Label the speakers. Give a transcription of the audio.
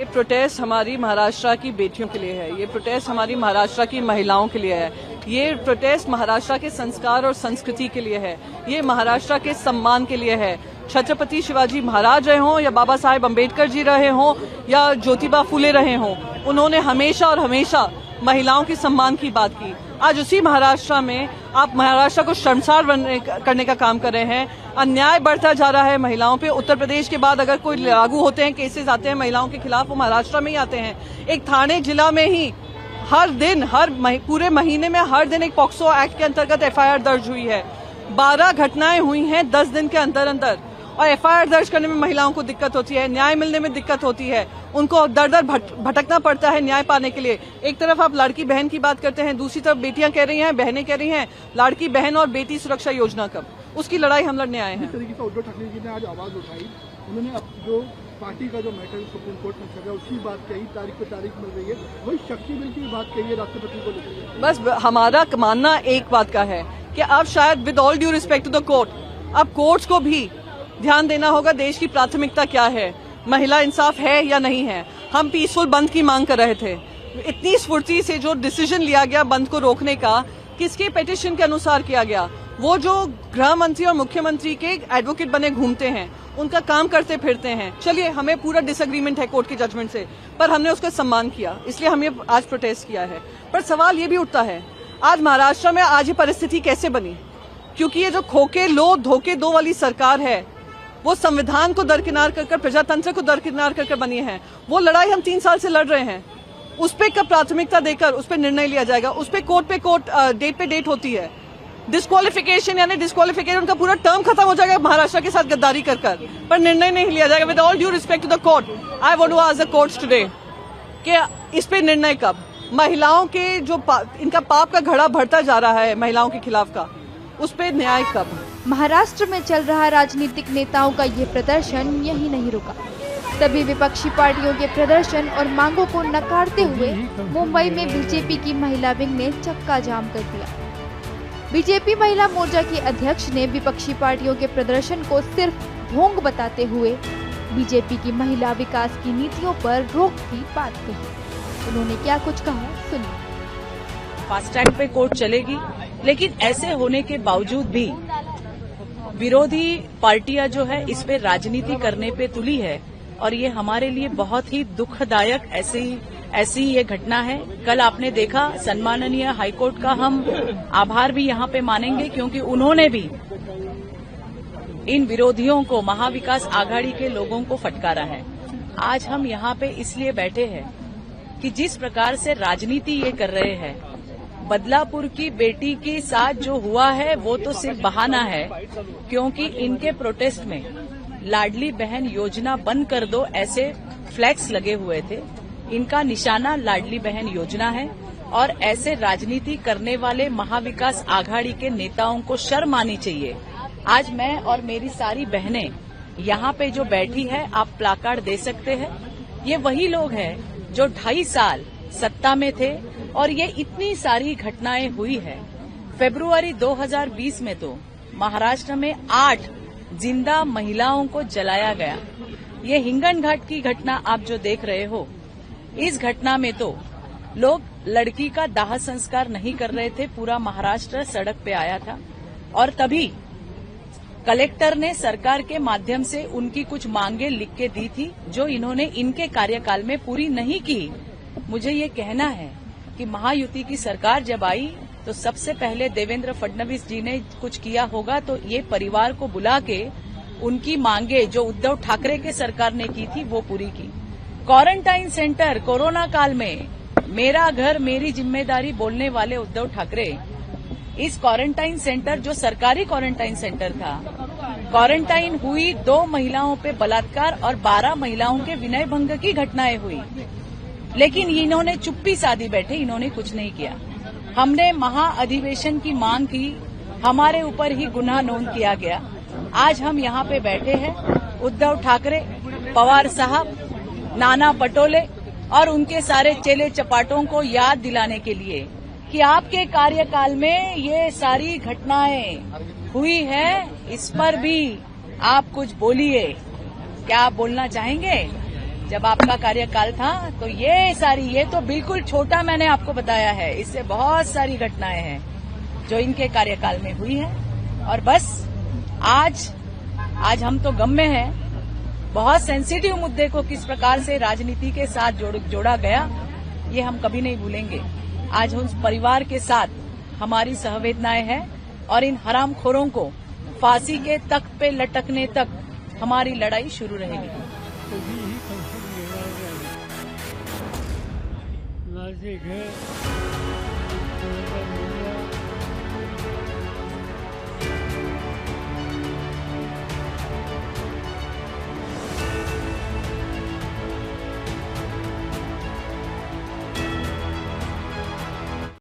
Speaker 1: Protest हमारी महाराष्ट्र की बेटियों के लिए है, ये प्रोटेस्ट हमारी महाराष्ट्र की महिलाओं के लिए है, ये प्रोटेस्ट महाराष्ट्र के संस्कार और संस्कृति के लिए है, ये महाराष्ट्र के सम्मान के लिए है। छत्रपति शिवाजी महाराज रहे हों या बाबा साहेब अम्बेडकर जी रहे हों या ज्योतिबा फुले रहे हों, उन्होंने हमेशा और हमेशा महिलाओं के सम्मान की बात की। आज उसी महाराष्ट्र में आप महाराष्ट्र को शर्मसार करने का काम कर रहे हैं। अन्याय बढ़ता जा रहा है महिलाओं पे। उत्तर प्रदेश के बाद अगर कोई लागू होते हैं, केसेस आते हैं महिलाओं के खिलाफ, वो महाराष्ट्र में ही आते हैं। एक थाने जिला में ही हर दिन, पूरे महीने में हर दिन एक पॉक्सो एक्ट के अंतर्गत एफआईआर दर्ज हुई है। 12 घटनाएं हुई हैं 10 दिन के अंदर अंदर। और एफआईआर दर्ज करने में महिलाओं को दिक्कत होती है, न्याय मिलने में दिक्कत होती है, उनको दर दर भटकना पड़ता है न्याय पाने के लिए। एक तरफ आप लड़की बहन की बात करते हैं, दूसरी तरफ बेटियां कह रही हैं, बहनें कह रही हैं लड़की बहन और बेटी सुरक्षा योजना कब, उसकी लड़ाई हम लड़ने आए हैं।
Speaker 2: इस तरीके से उद्धव ठाकरे जी ने आज आवाज उठाई, उन्होंने अब जो पार्टी का जो मैटर सुप्रीम कोर्ट में चल रहा है उसकी बात कही, तारीख पे तारीख मिल रही है, वही शक्ति बिल की बात कही है राष्ट्रपति को लेकर।
Speaker 1: बस हमारा मानना एक बात का है कि अब शायद with all due respect to the court, अब कोर्ट्स को भी ध्यान देना होगा देश की प्राथमिकता क्या है, महिला इंसाफ है या नहीं है। हम पीसफुल बंद की मांग कर रहे थे, इतनी स्फूर्ति से जो डिसीजन लिया गया बंद को रोकने का, किसके पेटिशन के अनुसार किया गया? वो जो गृह मंत्री और मुख्यमंत्री के एडवोकेट बने घूमते हैं, उनका काम करते फिरते हैं। चलिए, हमें पूरा डिसएग्रीमेंट है कोर्ट के जजमेंट से, पर हमने उसका सम्मान किया, इसलिए हमने आज प्रोटेस्ट किया है। पर सवाल ये भी उठता है, आज महाराष्ट्र में आज ये परिस्थिति कैसे बनी? क्योंकि ये जो खोके लो धोखे दो वाली सरकार है, वो संविधान को दरकिनार कर प्रजातंत्र को दरकिनार कर बनी है। वो लड़ाई हम 3 साल से लड़ रहे हैं, उस पर कब प्राथमिकता देकर उस पर निर्णय लिया जाएगा? उस पर कोर्ट डेट पे डेट होती है। डिस्क्वालिफिकेशन यानी डिस्क्वालिफिकेशन, उनका पूरा टर्म खत्म हो जाएगा महाराष्ट्र के साथ गद्दारी कर पर निर्णय नहीं लिया जाएगा। With all due respect to the court, I want to ask the courts today कि इस पे निर्णय कब? महिलाओं के जो इनका पाप का घड़ा भरता जा रहा है महिलाओं के खिलाफ का, उस पे न्याय कब?
Speaker 3: महाराष्ट्र में चल रहा राजनीतिक नेताओं का ये प्रदर्शन यही नहीं रुका। सभी विपक्षी पार्टियों के प्रदर्शन और मांगों को नकारते हुए मुंबई में बीजेपी की महिला विंग ने चक्का जाम कर दिया। बीजेपी महिला मोर्चा की अध्यक्ष ने विपक्षी पार्टियों के प्रदर्शन को सिर्फ ढोंग बताते हुए बीजेपी की महिला विकास की नीतियों पर रोक की बात कही। उन्होंने क्या कुछ कहा, सुनिए।
Speaker 4: फास्टैग पे कोर्ट चलेगी, लेकिन ऐसे होने के बावजूद भी विरोधी पार्टियां जो है इस पे राजनीति करने पे तुली है, और ये हमारे लिए बहुत ही दुखदायक ऐसी ये घटना है। कल आपने देखा, सम्माननीय हाईकोर्ट का हम आभार भी यहाँ पे मानेंगे, क्योंकि उन्होंने भी इन विरोधियों को, महाविकास आघाड़ी के लोगों को फटकारा है। आज हम यहाँ पे इसलिए बैठे हैं कि जिस प्रकार से राजनीति ये कर रहे हैं, बदलापुर की बेटी के साथ जो हुआ है वो तो सिर्फ बहाना है, क्योंकि इनके प्रोटेस्ट में लाडली बहन योजना बंद कर दो ऐसे फ्लैक्स लगे हुए थे। इनका निशाना लाडली बहन योजना है, और ऐसे राजनीति करने वाले महाविकास आघाड़ी के नेताओं को शर्म आनी चाहिए। आज मैं और मेरी सारी बहनें यहाँ पे जो बैठी है, आप प्लाकार्ड दे सकते हैं, ये वही लोग हैं जो 2.5 साल सत्ता में थे और ये इतनी सारी घटनाएं हुई है। फरवरी 2020 में तो महाराष्ट्र में 8 जिंदा महिलाओं को जलाया गया। ये हिंगन घाट की घटना आप जो देख रहे हो, इस घटना में तो लोग लड़की का दाह संस्कार नहीं कर रहे थे, पूरा महाराष्ट्र सड़क पे आया था, और तभी कलेक्टर ने सरकार के माध्यम से उनकी कुछ मांगे लिख के दी थी, जो इन्होंने इनके कार्यकाल में पूरी नहीं की। मुझे ये कहना है कि महायुति की सरकार जब आई तो सबसे पहले देवेंद्र फडणवीस जी ने कुछ किया होगा, तो ये परिवार को बुला के उनकी मांगे जो उद्धव ठाकरे के सरकार ने की थी वो पूरी की। क्वारंटाइन सेंटर, कोरोना काल में मेरा घर मेरी जिम्मेदारी बोलने वाले उद्धव ठाकरे, इस क्वारंटाइन सेंटर जो सरकारी क्वारंटाइन सेंटर था, क्वारंटाइन हुई 2 महिलाओं पे बलात्कार और 12 महिलाओं के विनय भंग की घटनाएं हुई, लेकिन इन्होंने चुप्पी साधी बैठे, इन्होंने कुछ नहीं किया। हमने महाअधिवेशन की मांग की, हमारे ऊपर ही गुनाह नोंद किया गया। आज हम यहाँ पे बैठे हैं उद्धव ठाकरे, पवार साहब, नाना पटोले और उनके सारे चेले चपाटों को याद दिलाने के लिए कि आपके कार्यकाल में ये सारी घटनाएं हुई है, इस पर भी आप कुछ बोलिए। क्या आप बोलना चाहेंगे? जब आपका कार्यकाल था तो ये तो बिल्कुल छोटा मैंने आपको बताया है, इससे बहुत सारी घटनाएं हैं जो इनके कार्यकाल में हुई है। और बस आज हम तो गम में हैं। बहुत सेंसिटिव मुद्दे को किस प्रकार से राजनीति के साथ जोड़ा गया, ये हम कभी नहीं भूलेंगे। आज उस परिवार के साथ हमारी सहवेदनाएं हैं और इन हरामखोरों को फांसी के तख्त पे लटकने तक हमारी लड़ाई शुरू रहेगी।
Speaker 5: नासिक है।